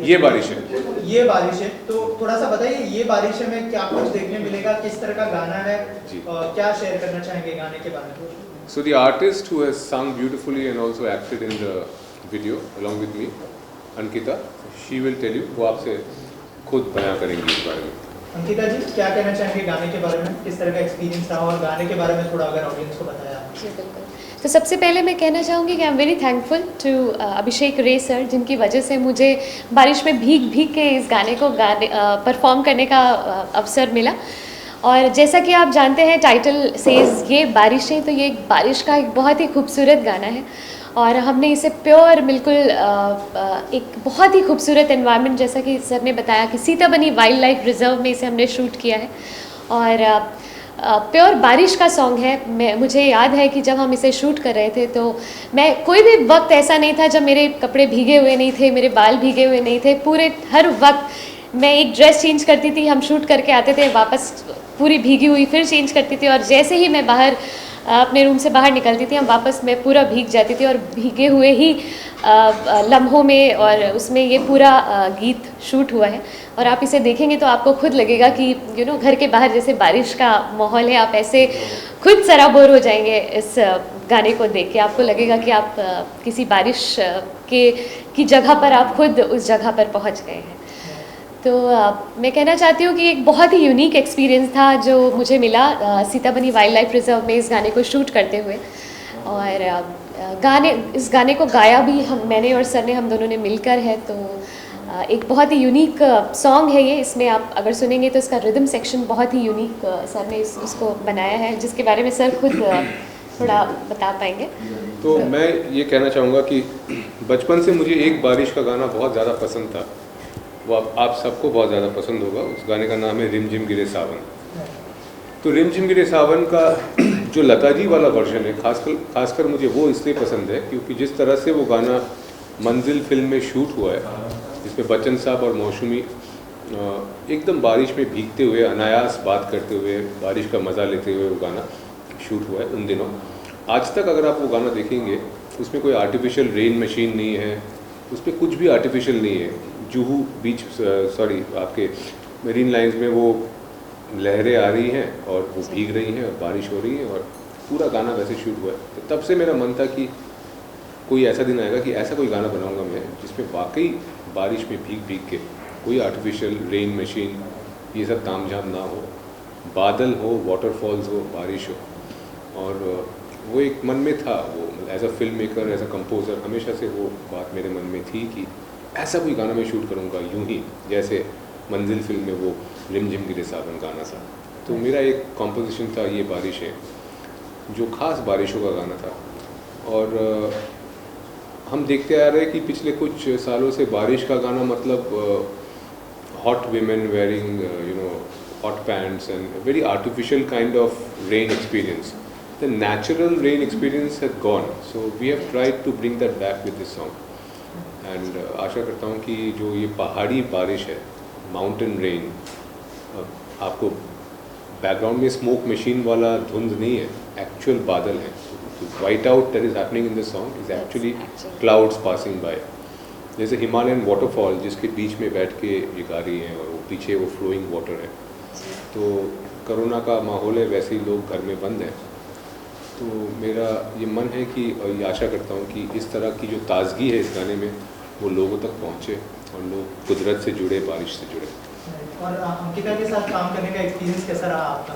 ये बारिश है। ये बारिश है, तो थोड़ा सा बताइए ये बारिश में क्या कुछ देखने मिलेगा, किस तरह का गाना है और क्या शेयर करना चाहेंगे गाने के बारे में? So the artist who has sung beautifully and also acted in the video along with me, Ankita, she will tell you, वो आपसे खुद बयां करेंगी इस बारे में। अंकिता जी क्या कहना चाहेंगे गाने के बारे में, किस तरह का एक्सपीरियंस रहा और गाने के बारे में थोड़ा अगर ऑडियंस को बताया। जी बिल्कुल। तो सबसे पहले मैं कहना चाहूँगी कि I am very thankful to Abhishek Ray sir, जिनकी वजह से मुझे बारिश में भीग भीग के इस गाने को परफॉर्म करने का अवसर मिला। और जैसा कि आप जानते हैं टाइटल सेज ये बारिश है, तो ये एक बारिश का एक बहुत ही खूबसूरत गाना है और हमने इसे प्योर बिल्कुल एक बहुत ही खूबसूरत एनवायरनमेंट, जैसा कि सर ने बताया कि सीताबनी वाइल्ड लाइफ रिजर्व में इसे हमने शूट किया है और प्योर बारिश का सॉन्ग है। मुझे याद है कि जब हम इसे शूट कर रहे थे तो मैं कोई भी वक्त ऐसा नहीं था जब मेरे कपड़े भीगे हुए नहीं थे, मेरे बाल भीगे हुए नहीं थे। पूरे हर वक्त मैं एक ड्रेस चेंज करती थी, हम शूट करके आते थे वापस पूरी भीगी हुई फिर चेंज करती थी और जैसे ही मैं बाहर अपने रूम से बाहर निकलती थी हम वापस मैं पूरा भीग जाती थी और भीगे हुए ही लम्हों में और उसमें ये पूरा गीत शूट हुआ है। और आप इसे देखेंगे तो आपको खुद लगेगा कि घर के बाहर जैसे बारिश का माहौल है, आप ऐसे खुद सराबोर हो जाएंगे इस गाने को देख के। आपको लगेगा कि आप किसी बारिश की जगह पर आप खुद उस जगह पर पहुंच गए हैं। तो मैं कहना चाहती हूँ कि एक बहुत ही यूनिक एक्सपीरियंस था जो मुझे मिला सीताबनी वाइल्ड लाइफ रिजर्व में इस गाने को शूट करते हुए। और इस गाने को गाया भी मैंने और सर ने, हम दोनों ने मिलकर है। तो एक बहुत ही यूनिक सॉन्ग है ये। इसमें आप अगर सुनेंगे तो इसका रिदम सेक्शन बहुत ही यूनिक सर ने उसको बनाया है, जिसके बारे में सर खुद थोड़ा बता पाएंगे। तो मैं ये कहना चाहूँगा कि बचपन से मुझे एक बारिश का गाना बहुत ज़्यादा पसंद था, वो आप सबको बहुत ज़्यादा पसंद होगा। उस गाने का नाम है रिमझिम गिरे सावन। तो रिमझिम गिरे सावन का जो लता जी वाला वर्जन है, खासकर मुझे वो इसलिए पसंद है क्योंकि जिस तरह से वो गाना मंजिल फिल्म में शूट हुआ है, जिसमें बच्चन साहब और मौसमी एकदम बारिश में भीगते हुए अनायास बात करते हुए बारिश का मज़ा लेते हुए वो गाना शूट हुआ है उन दिनों। आज तक अगर आप वो गाना देखेंगे उसमें कोई आर्टिफिशियल रेन मशीन नहीं है, उसमें कुछ भी आर्टिफिशियल नहीं है। जुहू बीच आपके मरीन लाइंस में वो लहरें आ रही हैं और वो भीग रही हैं और बारिश हो रही है और पूरा गाना वैसे शूट हुआ है। तो तब से मेरा मन था कि कोई ऐसा दिन आएगा कि ऐसा कोई गाना बनाऊंगा मैं जिसमें वाकई बारिश में भीग भीग के, कोई आर्टिफिशियल रेन मशीन ये सब तामझाम ना हो, बादल हो, वाटरफॉल्स हो, बारिश हो। और वो एक मन में था, वो as a film maker, as a composer हमेशा से वो बात मेरे मन में थी कि ऐसा कोई गाना मैं शूट करूँगा यूं ही जैसे मंजिल फिल्म में वो रिमझिम गिरे सावन गाना था। तो मेरा एक कॉम्पोजिशन था ये बारिश है, जो ख़ास बारिशों का गाना था। और हम देखते आ रहे हैं कि पिछले कुछ सालों से बारिश का गाना मतलब hot women wearing hot pants and very artificial kind of rain experience. The natural rain experience has gone, so we have tried to bring that back with this song. And आशा करता हूँ कि जो ये पहाड़ी बारिश है, माउंटेन रेन, आपको बैकग्राउंड में स्मोक मशीन वाला धुंध नहीं है, एक्चुअल बादल है। White out that is happening in this song is actually clouds passing bye, जैसे हिमालयन वाटरफॉल जिसके बीच में बैठ के ये गा रही हैं और वो पीछे वो फ्लोइंग वाटर है। तो कोरोना का माहौल है, वैसे ही लोग घर में बंद हैं। तो मेरा ये मन है कि और ये आशा करता हूँ कि इस तरह की जो ताजगी है इस गाने में वो लोगों तक पहुँचे और लोग कुदरत से जुड़े, बारिश से जुड़े। और अंकिता के साथ काम करने का एक्सपीरियंस कैसा रहा आपका?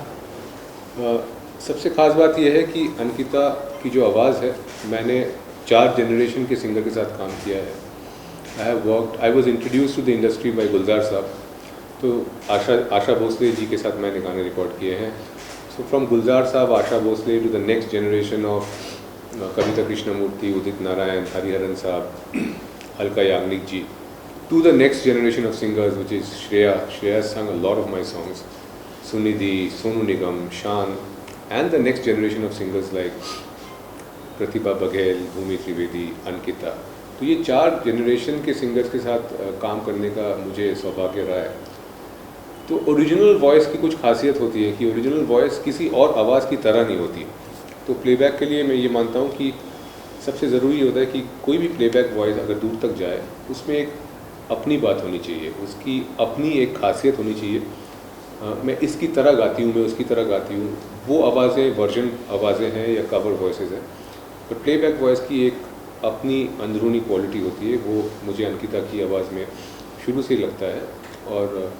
सबसे ख़ास बात यह है कि अंकिता की जो आवाज़ है, मैंने 4 जनरेशन के सिंगर के साथ काम किया है। I was introduced to the industry by Gulzar sahab. तो आशा भोसले जी के साथ मैंने गाने रिकॉर्ड किए हैं। So from Gulzar Saab, Asha Bhosle to the next generation of Kavita Krishnamurti, Udit Narayan, Hariharan Saab, Alka Yagnik ji, to the next generation of singers which is Shreya. Shreya has sung a lot of my songs. Sunidhi, Sonu Nigam, Shan, and the next generation of singers like Pratibha Baghel, Bhumi Trivedi, Ankita. तो ये 4 generation के singers के साथ काम करने का मुझे सौभाग्य रहा है। तो ओरिजिनल वॉइस की कुछ खासियत होती है कि ओरिजिनल वॉइस किसी और आवाज़ की तरह नहीं होती। तो प्लेबैक के लिए मैं ये मानता हूँ कि सबसे ज़रूरी होता है कि कोई भी प्लेबैक वॉइस अगर दूर तक जाए उसमें एक अपनी बात होनी चाहिए, उसकी अपनी एक खासियत होनी चाहिए। मैं इसकी तरह गाती हूँ, मैं उसकी तरह गाती हूँ, वो आवाज़ें वर्जन आवाज़ें हैं या कवर वॉइसेस हैं, तो प्लेबैक वॉइस की एक अपनी अंदरूनी क्वालिटी होती है। वो मुझे अंकिता की आवाज़ में शुरू से ही लगता है, और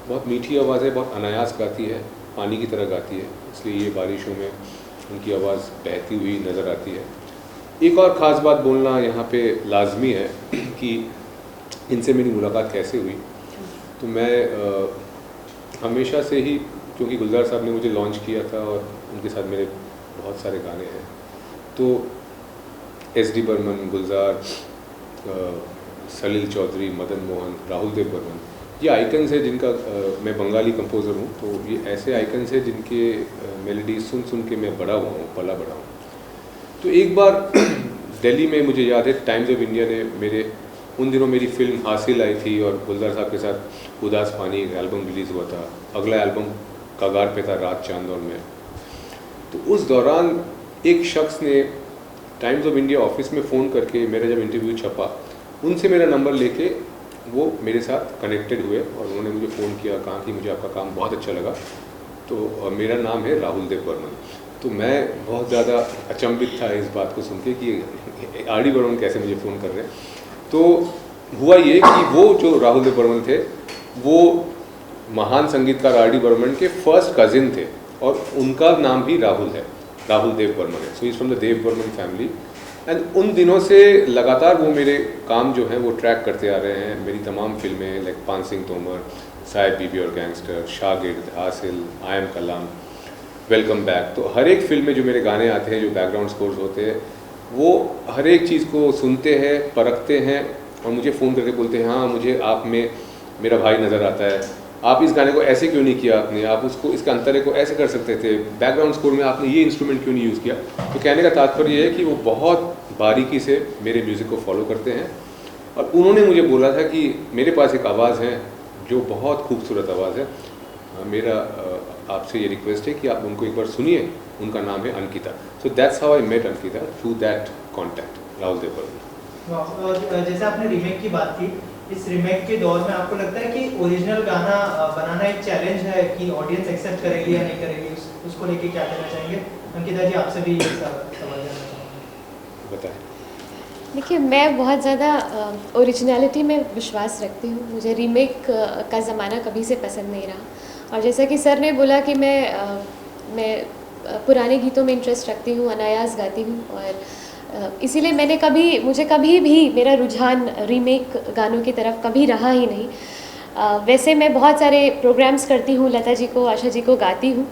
बहुत मीठी आवाज़ है, बहुत अनायास गाती है, पानी की तरह गाती है, इसलिए ये बारिशों में उनकी आवाज़ बहती हुई नज़र आती है। एक और ख़ास बात बोलना यहाँ पे लाजमी है कि इनसे मेरी मुलाकात कैसे हुई। तो मैं हमेशा से ही, क्योंकि गुलजार साहब ने मुझे लॉन्च किया था और उनके साथ मेरे बहुत सारे गाने हैं, तो एस डी बर्मन, गुलजार, सलील चौधरी, मदन मोहन, राहुल देव बर्मन, ये आइकन्स हैं जिनका मैं बंगाली कंपोज़र हूँ, तो ये ऐसे आइकन्स हैं जिनके मेलोडी सुन सुन के मैं बड़ा हुआ हूँ, पला बड़ा हूँ। तो एक बार दिल्ली में मुझे याद है टाइम्स ऑफ इंडिया ने उन दिनों मेरी फिल्म हासिल आई थी और गुलजार साहब के साथ उदास पानी एक एल्बम रिलीज़ हुआ था, अगला एल्बम कगार पे था रात चांद और मैं। तो उस दौरान एक शख्स ने टाइम्स ऑफ इंडिया ऑफिस में फ़ोन करके, मेरा जब इंटरव्यू छपा, उनसे मेरा नंबर लेके वो मेरे साथ कनेक्टेड हुए और उन्होंने मुझे फ़ोन किया, कहा कि मुझे आपका काम बहुत अच्छा लगा, तो मेरा नाम है राहुल देव बर्मन। तो मैं बहुत ज़्यादा अचंभित था इस बात को सुन के कि आर डी बर्मन कैसे मुझे फ़ोन कर रहे हैं। तो हुआ ये कि वो जो राहुल देव बर्मन थे, वो महान संगीतकार आर डी बर्मन के फर्स्ट कज़िन थे और उनका नाम भी राहुल है, राहुल देव बर्मन है। So is from the Dev Burman family. And उन दिनों से लगातार वो मेरे काम जो हैं वो ट्रैक करते आ रहे हैं। मेरी तमाम फिल्में लाइक पान सिंह तोमर, साहिब बीबी और गैंगस्टर, शागिर्द, हासिल, I am Kalam, welcome back, तो हर एक फिल्म में जो मेरे गाने आते हैं, जो बैकग्राउंड स्कोर्स होते हैं, वो हर एक चीज़ को सुनते हैं, परखते हैं और मुझे फ़ोन करके बोलते हैं, हाँ मुझे आप में मेरा भाई नज़र आता है, आप इस गाने को ऐसे क्यों नहीं किया आपने, आप उसको इसका अंतरे को ऐसे कर सकते थे, बैकग्राउंड स्कोर में आपने ये इंस्ट्रूमेंट क्यों नहीं यूज़ किया। तो कहने का तात्पर्य ये है कि वो बहुत बारीकी से मेरे म्यूज़िक को फॉलो करते हैं और उन्होंने मुझे बोला था कि मेरे पास एक आवाज़ है जो बहुत खूबसूरत आवाज़ है, मेरा आपसे ये रिक्वेस्ट है कि आप उनको एक बार सुनिए, उनका नाम है Ankita. So that's how I met Ankita, through that contact, Rahul Dev Burman. और जैसे आपने रीमेक की बात की, इस रीमेक के दौर में आपको लगता है कि ओरिजिनल गाना बनाना एक चैलेंज है कि ऑडियंस एक्सेप्ट करेगी या नहीं करेगी, उसको लेके क्या कहना चाहेंगे? अंकिता जी, आपसे भी ये सवाल जानना चाहूँगी। बताएं। देखिए, मैं बहुत ज़्यादा ओरिजिनलिटी में विश्वास रखती हूँ। मुझे रीमेक का ज़माना कभी से पसंद नहीं रहा। और जैसा कि सर ने बोला कि मैं पुराने गीतों में इंटरेस्ट रखती हूँ, अनायास गाती हूँ, और इसीलिए मुझे कभी भी मेरा रुझान रीमेक गानों की तरफ कभी रहा ही नहीं। वैसे मैं बहुत सारे प्रोग्राम्स करती हूँ, लता जी को, आशा जी को गाती हूँ,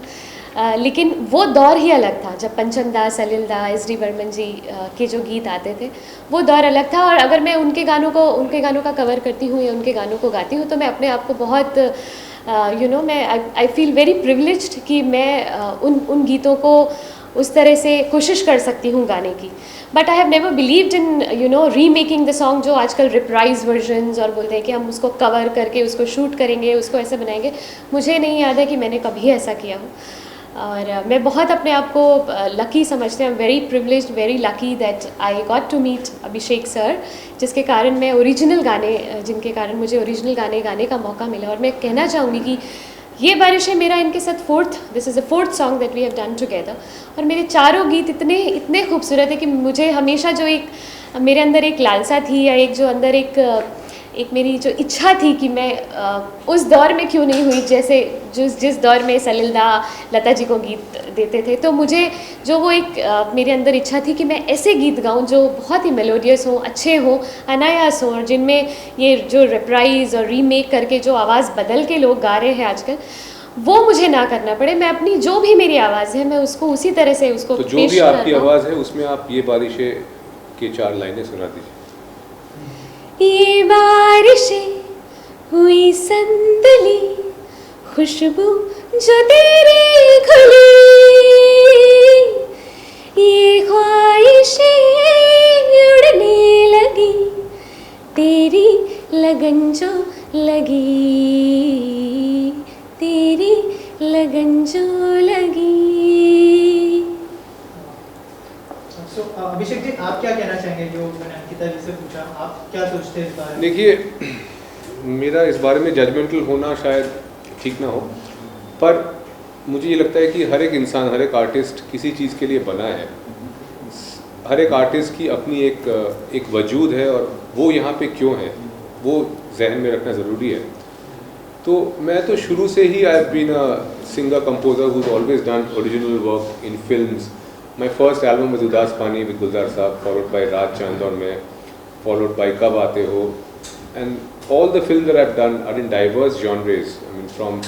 लेकिन वो दौर ही अलग था जब पंचम दा, सलिल दा, एस डी बर्मन जी के जो गीत आते थे, वो दौर अलग था। और अगर मैं उनके गानों का कवर करती हूँ या उनके गानों को गाती हूँ, तो मैं अपने आप को बहुत मैं आई फील वेरी प्रिविलेज्ड कि मैं उन गीतों को उस तरह से कोशिश कर सकती हूँ गाने की। But I have never believed in remaking the song, जो आजकल रिप्राइज वर्जन्स और बोलते हैं कि हम उसको कवर करके उसको शूट करेंगे, उसको ऐसे बनाएंगे। मुझे नहीं याद है कि मैंने कभी ऐसा किया हो। और मैं बहुत अपने आप को लकी समझती हूँ, very privileged, very lucky that I got to meet Abhishek sir, जिसके कारण मैं जिनके कारण मुझे ओरिजिनल गाने गाने का मौका मिला। और मैं कहना चाहूँगी कि ये बारिश है मेरा इनके साथ this is the fourth song that we have done together. और मेरे चारों गीत इतने खूबसूरत है कि मुझे हमेशा जो मेरे अंदर एक लालसा थी, या एक जो अंदर एक मेरी जो इच्छा थी कि मैं उस दौर में क्यों नहीं हुई जैसे जिस दौर में सलिल दा, लता जी को गीत देते थे। तो मुझे जो वो मेरे अंदर इच्छा थी कि मैं ऐसे गीत गाऊं जो बहुत ही मेलोडियस हों, अच्छे हों, अनायास हों, और जिनमें ये जो रिप्राइज और रीमेक करके जो आवाज़ बदल के लोग गा रहे हैं आजकल, वो मुझे ना करना पड़े। मैं अपनी जो भी मेरी आवाज़ है, मैं उसको उसी तरह से उसको तो जो भी आपकी आवाज़ है उसमें आप ये बारिशें की 4 लाइनें सुना दीजिए। ये बारिशें हुई संदली, खुशबू जो तेरी खुली, ये ख्वाहिशें उड़ने लगी, तेरी लगन जो लगी, तेरी लगन जो लगी। अभिषेक जी, आप क्या कहना चाहेंगे जो मैंने अंकिता जी से पूछा? आप क्या सोचते हैं इस बारे में? देखिए, मेरा इस बारे में जजमेंटल होना शायद ठीक ना हो, पर मुझे ये लगता है कि हर एक इंसान, हर एक आर्टिस्ट किसी चीज़ के लिए बना है। हर एक आर्टिस्ट की अपनी एक वजूद है और वो यहाँ पे क्यों है वो जहन में रखना ज़रूरी है। तो मैं तो शुरू से ही I have been a singer composer who always done original work in films. My first album was Udaas Paani with गुलजार साहब, फॉलोड बाय रात चांद और मैं, फॉलोड बाय कब आते हो, and all the films that I've done are in diverse genres. I mean, from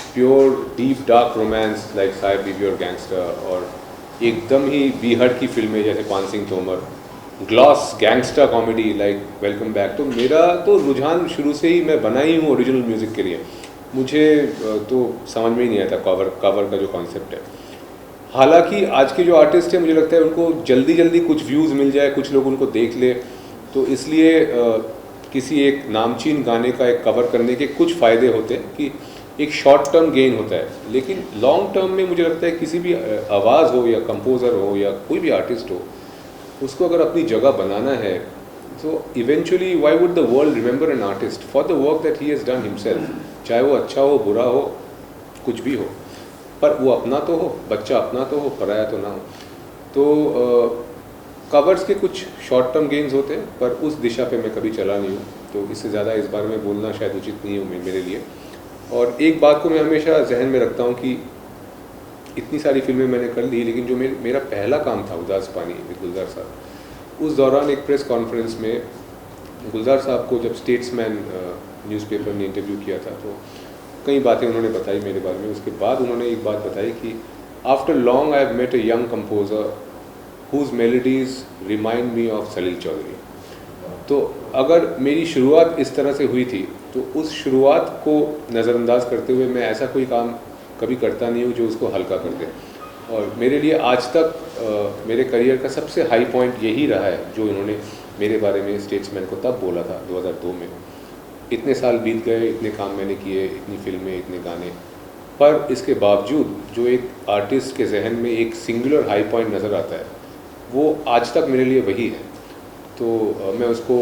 pure deep dark romance like Sahib Bibi और Gangster, और एकदम ही बीहड़ की फिल्में जैसे पान Singh Tomar, gloss gangster comedy like welcome back. तो मेरा तो रुझान शुरू से ही, मैं बना ही हूँ ओरिजिनल म्यूज़िक के लिए। मुझे तो समझ में ही नहीं आता कवर का जो कॉन्सेप्ट है। हालांकि आज के जो आर्टिस्ट हैं मुझे लगता है उनको जल्दी जल्दी कुछ व्यूज़ मिल जाए, कुछ लोग उनको देख ले, तो इसलिए किसी एक नामचीन गाने का एक कवर करने के कुछ फ़ायदे होते हैं कि एक शॉर्ट टर्म गेन होता है, लेकिन लॉन्ग टर्म में मुझे लगता है किसी भी आवाज़ हो या कंपोज़र हो या कोई भी आर्टिस्ट हो, उसको अगर अपनी जगह बनाना है तो eventually why would the world remember an artist for the work that he has done himself, चाहे वो अच्छा हो, बुरा हो, कुछ भी हो, पर वो अपना तो हो, बच्चा अपना तो हो, पराया तो ना हो। तो कवर्स के कुछ शॉर्ट टर्म गेन्स होते हैं, पर उस दिशा पे मैं कभी चला नहीं हूँ, तो इससे ज़्यादा इस बारे में बोलना शायद उचित नहीं है मेरे लिए। और एक बात को मैं हमेशा जहन में रखता हूँ कि इतनी सारी फिल्में मैंने कर ली, लेकिन जो मेरा पहला काम था उदास पानी विद गुलजार साहब, उस दौरान एक प्रेस कॉन्फ्रेंस में गुलजार साहब को जब स्टेट्समैन न्यूज़पेपर ने इंटरव्यू किया था, तो कई बातें उन्होंने बताई मेरे बारे में। उसके बाद उन्होंने एक बात बताई कि after long I have met a young composer whose melodies remind me of Salil Chowdhury. तो अगर मेरी शुरुआत इस तरह से हुई थी, तो उस शुरुआत को नज़रअंदाज करते हुए मैं ऐसा कोई काम कभी करता नहीं हूँ जो उसको हल्का कर दे। और मेरे लिए आज तक मेरे करियर का सबसे हाई पॉइंट यही रहा है जो इन्होंने मेरे बारे में स्टेट्समैन को तब बोला था 2002 में। इतने साल बीत गए, इतने काम मैंने किए, इतनी फिल्में, इतने गाने, पर इसके बावजूद जो एक आर्टिस्ट के जहन में एक सिंगुलर हाई पॉइंट नज़र आता है, वो आज तक मेरे लिए वही है। तो मैं उसको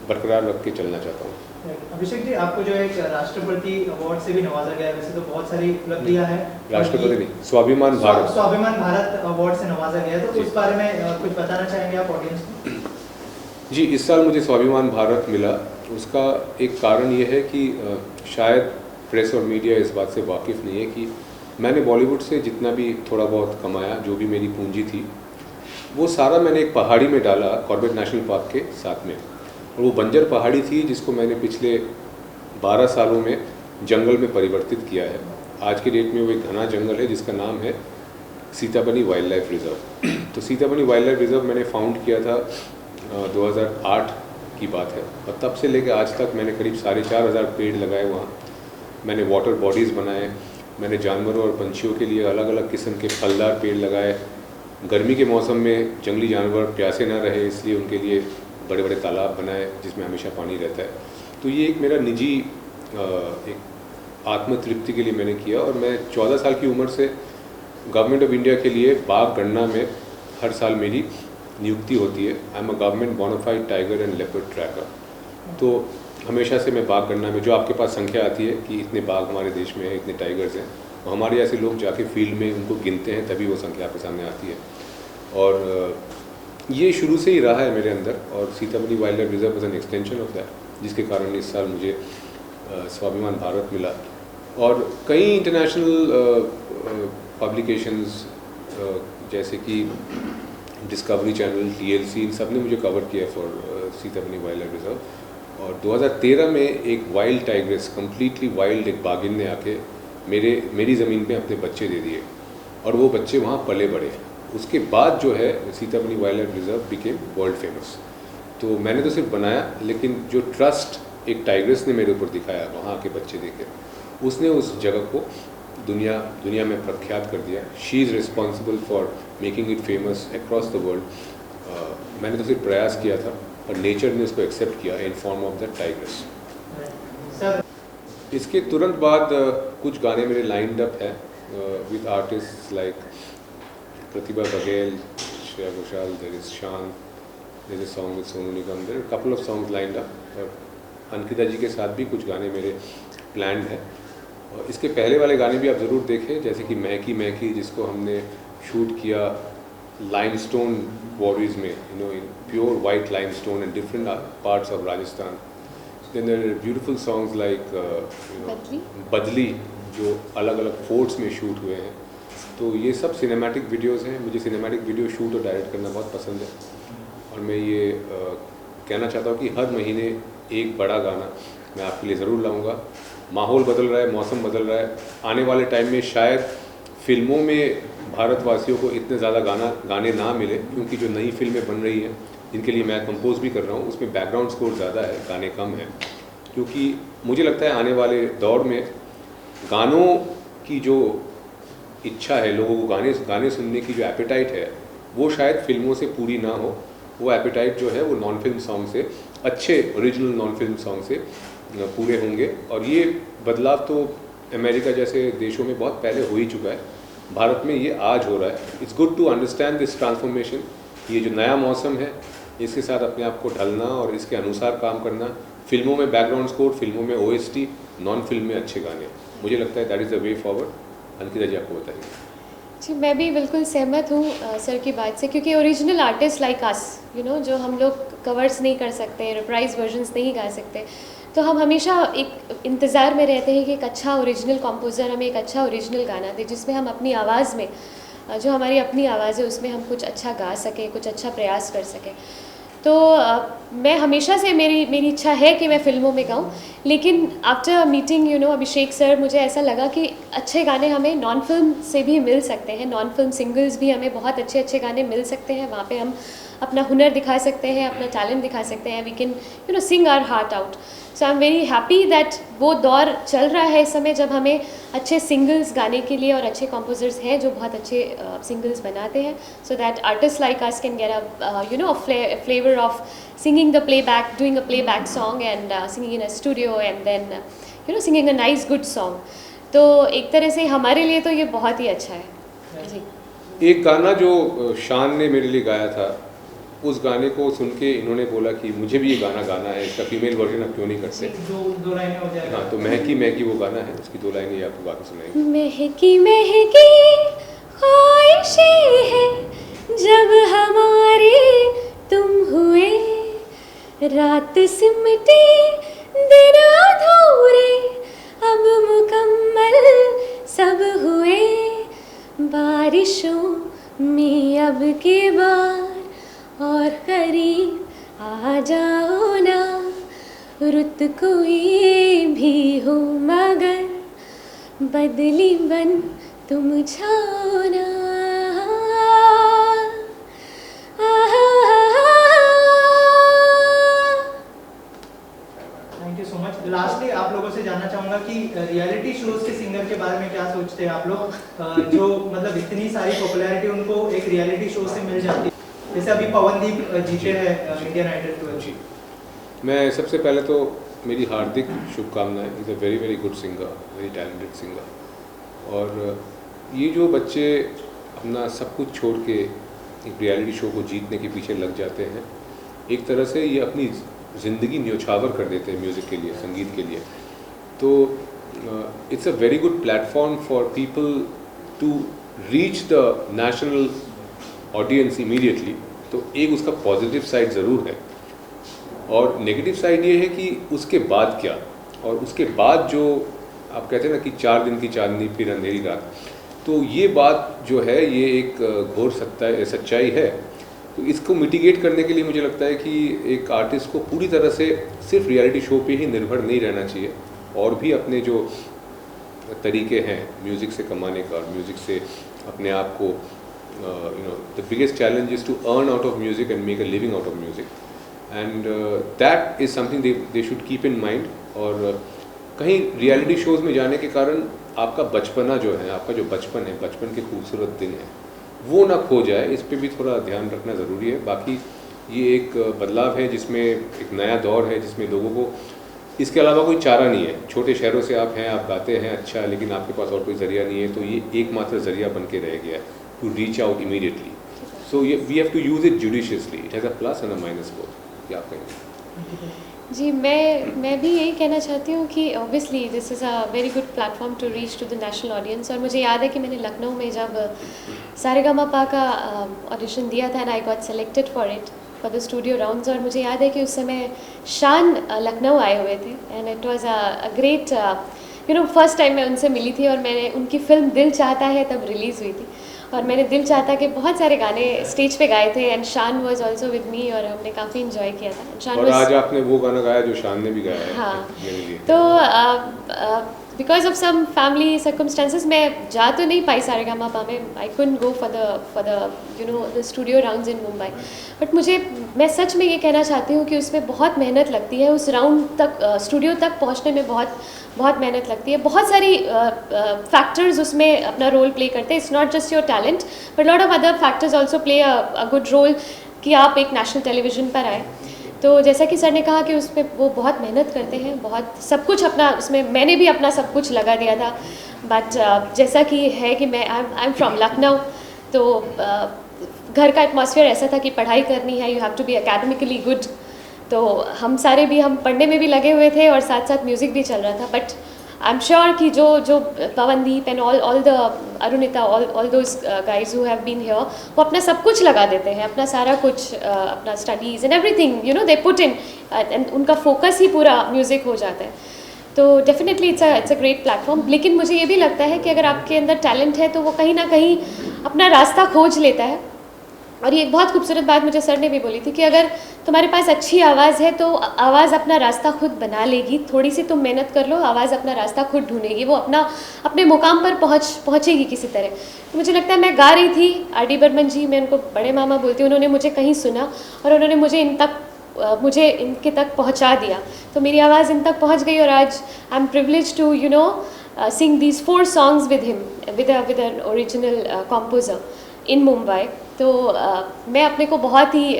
बरकरार रख के चलना चाहता हूँ। अभिषेक जी, आपको जो एक राष्ट्रपति अवार्ड से भी नवाजा गया है, वैसे तो बहुत सारी उपलब्धियां हैं। राष्ट्रपति नहीं, स्वाभिमान भारत अवार्ड से नवाजा गया है, तो उस बारे में कुछ बताना चाहेंगे आप ऑडियंस को? जी, इस साल मुझे स्वाभिमान भारत मिला। उसका एक कारण ये है कि शायद प्रेस और मीडिया इस बात से वाकिफ़ नहीं है कि मैंने बॉलीवुड से जितना भी थोड़ा बहुत कमाया, जो भी मेरी पूंजी थी, वो सारा मैंने एक पहाड़ी में डाला, कॉर्बेट नेशनल पार्क के साथ में। और वो बंजर पहाड़ी थी जिसको मैंने पिछले 12 सालों में जंगल में परिवर्तित किया है। आज के डेट में वो एक घना जंगल है जिसका नाम है सीताबनी वाइल्ड लाइफ रिज़र्व। तो सीताबनी वाइल्ड लाइफ रिज़र्व मैंने फाउंड किया था 2008 की बात है, और तब से लेकर आज तक मैंने करीब 4,500 पेड़ लगाए वहाँ। मैंने वाटर बॉडीज़ बनाए, मैंने जानवरों और पंछियों के लिए अलग अलग किस्म के फलदार पेड़ लगाए। गर्मी के मौसम में जंगली जानवर प्यासे ना रहे, इसलिए उनके लिए बड़े बड़े तालाब बनाए जिसमें हमेशा पानी रहता है। तो ये एक मेरा निजी एक आत्मतृप्ति के लिए मैंने किया। और मैं 14 साल की उम्र से गवर्नमेंट ऑफ इंडिया के लिए बाघ गणना में हर साल मेरी नियुक्ति होती है। I am a government bona fide tiger and leopard tracker. तो हमेशा से मैं बाघ गणना में, जो आपके पास संख्या आती है कि इतने बाघ हमारे देश में हैं, इतने टाइगर्स हैं, हमारे ऐसे लोग जाके फील्ड में उनको गिनते हैं, तभी वो संख्या आपके सामने आती है। और ये शुरू से ही रहा है मेरे अंदर, और Sitabani wild life reserve is an extension of that, जिसके कारण इस साल मुझे स्वाभिमान भारत मिला। और कई इंटरनेशनल पब्लिकेशंस जैसे कि डिस्कवरी चैनल, TLC, इन सब ने मुझे कवर किया for Sitabani wild life reserve. और 2013 में एक वाइल्ड टाइग्रेस, कम्प्लीटली वाइल्ड एक बाघिन ने आके मेरी ज़मीन पे अपने बच्चे दे दिए, और वो बच्चे वहाँ पले बड़े। उसके बाद जो है Sitabani wild life reserve became world famous. तो मैंने तो सिर्फ बनाया, लेकिन जो ट्रस्ट एक टाइग्रेस ने मेरे ऊपर दिखाया वहाँ के बच्चे देखे, उसने उस जगह को दुनिया में प्रख्यात कर दिया। She is responsible for making it famous across the world. मैंने तो सिर्फ प्रयास किया था, और नेचर ने उसको एक्सेप्ट किया in form of the tigress. इसके तुरंत बाद कुछ गाने मेरे लाइंड अप है with artist like Pratibha Baghel, Shreya Ghoshal, there is Shaan, there is a song with Sonu Nigam, there are couple of songs lined up. और अंकिता जी के साथ भी कुछ गाने मेरे प्लान्ड हैं। और इसके पहले वाले गाने भी आप ज़रूर देखें, जैसे कि महकी महकी, जिसको हमने शूट किया लाइमस्टोन क्वारीज में, in pure white limestone and different parts of Rajasthan. Then there are beautiful songs like बदली, जो अलग अलग फोर्ट्स में शूट हुए हैं। तो ये सब सिनेमैटिक वीडियोस हैं। मुझे सिनेमैटिक वीडियो शूट और डायरेक्ट करना बहुत पसंद है, और मैं ये कहना चाहता हूँ कि हर महीने एक बड़ा गाना मैं आपके लिए ज़रूर लाऊंगा। माहौल बदल रहा है, मौसम बदल रहा है, आने वाले टाइम में शायद फिल्मों में भारतवासियों को इतने ज़्यादा गाने ना मिले, क्योंकि जो नई फिल्में बन रही हैं जिनके लिए मैं कंपोज भी कर रहा हूँ, उसमें बैकग्राउंड स्कोर ज़्यादा है, गाने कम हैं। क्योंकि मुझे लगता है आने वाले दौर में गानों की जो इच्छा है, लोगों को गाने सुनने की जो एपेटाइट है, वो शायद फिल्मों से पूरी ना हो। वो एपेटाइट जो है वो नॉन फिल्म सॉन्ग से, अच्छे ओरिजिनल नॉन फिल्म सॉन्ग से पूरे होंगे। और ये बदलाव तो अमेरिका जैसे देशों में बहुत पहले हो ही चुका है, भारत में ये आज हो रहा है। It's good to understand this transformation. ये जो नया मौसम है, इसके साथ अपने आप को ढलना और इसके अनुसार काम करना। फिल्मों में बैकग्राउंड स्कोर, फिल्मों में OST, नॉन फिल्म में अच्छे गाने, मुझे लगता है that is the way forward. Ankita ji आपको बताइए। जी, मैं भी बिल्कुल सहमत हूँ सर की बात से, क्योंकि ओरिजिनल आर्टिस्ट लाइक अस, जो हम लोग कवर्स नहीं कर सकते, रिप्राइज वर्जन्स नहीं गा सकते, तो हम हमेशा एक इंतज़ार में रहते हैं कि एक अच्छा ओरिजिनल कंपोज़र हमें एक अच्छा ओरिजिनल गाना दे, जिसमें हम अपनी आवाज़ में, जो हमारी अपनी आवाज़ है, उसमें हम कुछ अच्छा गा सकें, कुछ अच्छा प्रयास कर सकें। तो मैं हमेशा से मेरी इच्छा है कि मैं फ़िल्मों में गाऊं, लेकिन आफ्टर मीटिंग अभिषेक सर, मुझे ऐसा लगा कि अच्छे गाने हमें नॉन फिल्म से भी मिल सकते हैं, नॉन फिल्म सिंगल्स भी हमें बहुत अच्छे अच्छे गाने मिल सकते हैं। वहाँ पे हम अपना हुनर दिखा सकते हैं, अपना टैलेंट दिखा सकते हैं। We can sing our heart out. So I am very happy that वो दौर चल रहा है इस समय, जब हमें अच्छे सिंगल्स गाने के लिए, और अच्छे कंपोजर्स हैं जो बहुत अच्छे सिंगल्स बनाते हैं, so that artist like us can get a flavour of singing the playback, doing a playback song and singing in a studio and then singing a nice good song. तो एक तरह से हमारे लिए तो ये बहुत ही अच्छा है जी। एक गाना जो शान ने मेरे लिए गाया था, उस गाने को सुन के इन्होंने बोला कि मुझे भी ये गाना गाना है, इसका फीमेल वर्जन आप क्यों नहीं करते? दो लाइनें हो जाएगा। हाँ, तो महकी महकी वो गाना है, उसकी 2 लाइनें ये आपको गा के सुनाएंगे। महकी महकी ख्वाहिशें हैं जब हमारी तुम हुए, रात सिमटे दिन अधूरे अब मुकम्मल सब हुए, बारिशों में अब के बार और करीब आ जाओ ना, रुत कोई भी हो मगर बदली बन तुम जाओ ना। लास्टली आप लोगों से जानना चाहूँगा कि रियलिटी शोज के सिंगर के बारे में क्या सोचते हैं आप लोग, जो मतलब इतनी सारी पॉपुलैरिटी उनको एक रियलिटी शो से मिल जाती है, जैसे अभी पवनदीप जीते हैं इंडियन आइडल 12। मैं सबसे पहले तो मेरी हार्दिक शुभकामनाएं। Is a very very good singer, very talented singer. और ये जो बच्चे अपना सब कुछ छोड़ के एक रियलिटी शो को जीतने के पीछे लग जाते हैं, एक तरह से ये अपनी ज़िंदगी न्योछावर कर देते हैं म्यूज़िक के लिए, संगीत के लिए। तो it's a very good platform for people to reach the national audience immediately. तो एक उसका पॉजिटिव साइड ज़रूर है, और नेगेटिव साइड ये है कि उसके बाद क्या, और उसके बाद जो आप कहते हैं ना कि 4 दिन की चांदनी फिर अंधेरी रात, तो ये बात जो है ये एक घोर सच्चाई है। तो इसको मिटिगेट करने के लिए मुझे लगता है कि एक आर्टिस्ट को पूरी तरह से सिर्फ रियलिटी शो पे ही निर्भर नहीं रहना चाहिए, और भी अपने जो तरीके हैं म्यूज़िक से कमाने का, और म्यूज़िक से अपने आप को the biggest challenge is to earn out of music and make a living out of music, and that is something they should keep in mind. और कहीं रियलिटी शोज़ में जाने के कारण आपका बचपना जो है, आपका जो बचपन है, बचपन के खूबसूरत दिन है, वो ना खो जाए, इस पे भी थोड़ा ध्यान रखना ज़रूरी है। बाकी ये एक बदलाव है जिसमें एक नया दौर है, जिसमें लोगों को इसके अलावा कोई चारा नहीं है। छोटे शहरों से आप हैं, आप गाते हैं अच्छा, लेकिन आपके पास और कोई ज़रिया नहीं है, तो ये एकमात्र ज़रिया बन के रह गया है to reach out immediately. So we have to use it judiciously. It has a plus and a minus both. क्या आप कहेंगे? जी, मैं भी यही कहना चाहती हूँ कि obviously this is a very good platform to reach to the national audience. और मुझे याद है कि मैंने लखनऊ में जब सारेगामापा का ऑडिशन दिया था and I got selected for it for the studio rounds. और मुझे याद है कि उस समय शान लखनऊ आए हुए थे and it was a great first time मैं उनसे मिली थी। और मैंने उनकी फ़िल्म दिल चाहता है तब रिलीज़ हुई थी और मैंने दिल चाहता के बहुत सारे गाने स्टेज पे गाए थे एंड शान वाज आल्सो विद मी और हमने काफ़ी इन्जॉय किया था। शान और आज आपने वो गाना गाया जो शान ने भी गाया है हाँ। मेरे लिए। तो because of some family circumstances मैं जा तो नहीं पाई सारेगामापा में। I couldn't go for the studio rounds in Mumbai. But मैं सच में ये कहना चाहती हूँ कि उसमें बहुत मेहनत लगती है, उस राउंड तक स्टूडियो तक पहुँचने में बहुत मेहनत लगती है। बहुत सारी फैक्टर्स उसमें अपना रोल प्ले करते हैं। It's not just your talent but lot of other factors also play a good role कि आप एक नेशनल टेलीविज़न पर आए। तो जैसा कि सर ने कहा कि उसमें वो बहुत मेहनत करते हैं, बहुत सब कुछ अपना उसमें मैंने भी अपना सब कुछ लगा दिया था। बट जैसा कि है कि आई एम फ्रॉम लखनऊ, तो घर का एटमॉस्फेयर ऐसा था कि पढ़ाई करनी है, you have to be academically good. तो हम सारे भी हम पढ़ने में भी लगे हुए थे और साथ साथ म्यूज़िक भी चल रहा था। बट आई एम श्योर कि जो Pawandeep and all the Arunita all those guys who have been here, वो अपना सब कुछ लगा देते हैं, अपना सारा कुछ अपना studies and everything they put in and उनका फोकस ही पूरा म्यूज़िक हो जाता है। तो definitely it's a great platform. लेकिन मुझे ये भी लगता है कि अगर आपके अंदर टैलेंट है तो वो कहीं ना कहीं अपना रास्ता खोज लेता है। और ये एक बहुत खूबसूरत बात मुझे सर ने भी बोली थी कि अगर तुम्हारे पास अच्छी आवाज़ है तो आवाज़ अपना रास्ता खुद बना लेगी। थोड़ी सी तुम मेहनत कर लो, आवाज़ अपना रास्ता खुद ढूंढेगी, वो अपने मुकाम पर पहुँचेगी किसी तरह। तो मुझे लगता है मैं गा रही थी, R.D. बर्मन जी, मैं उनको बड़े मामा बोलती हूँ, उन्होंने मुझे कहीं सुना और उन्होंने मुझे इनके तक पहुँचा दिया। तो मेरी आवाज़ इन तक पहुँच गई और आज I am privileged to sing these 4 songs with him, with an original composer in Mumbai। तो मैं अपने को बहुत ही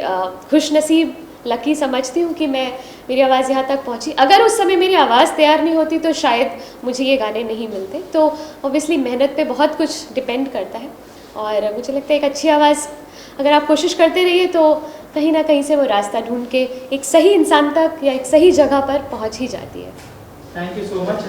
खुशनसीब लकी समझती हूँ कि मेरी आवाज़ यहाँ तक पहुँची। अगर उस समय मेरी आवाज़ तैयार नहीं होती तो शायद मुझे ये गाने नहीं मिलते। तो ऑब्वियसली मेहनत पे बहुत कुछ डिपेंड करता है और मुझे लगता है एक अच्छी आवाज़ अगर आप कोशिश करते रहिए तो कहीं ना कहीं से वो रास्ता ढूंढ के एक सही इंसान तक या एक सही जगह पर पहुँच ही जाती है। Thank you so much.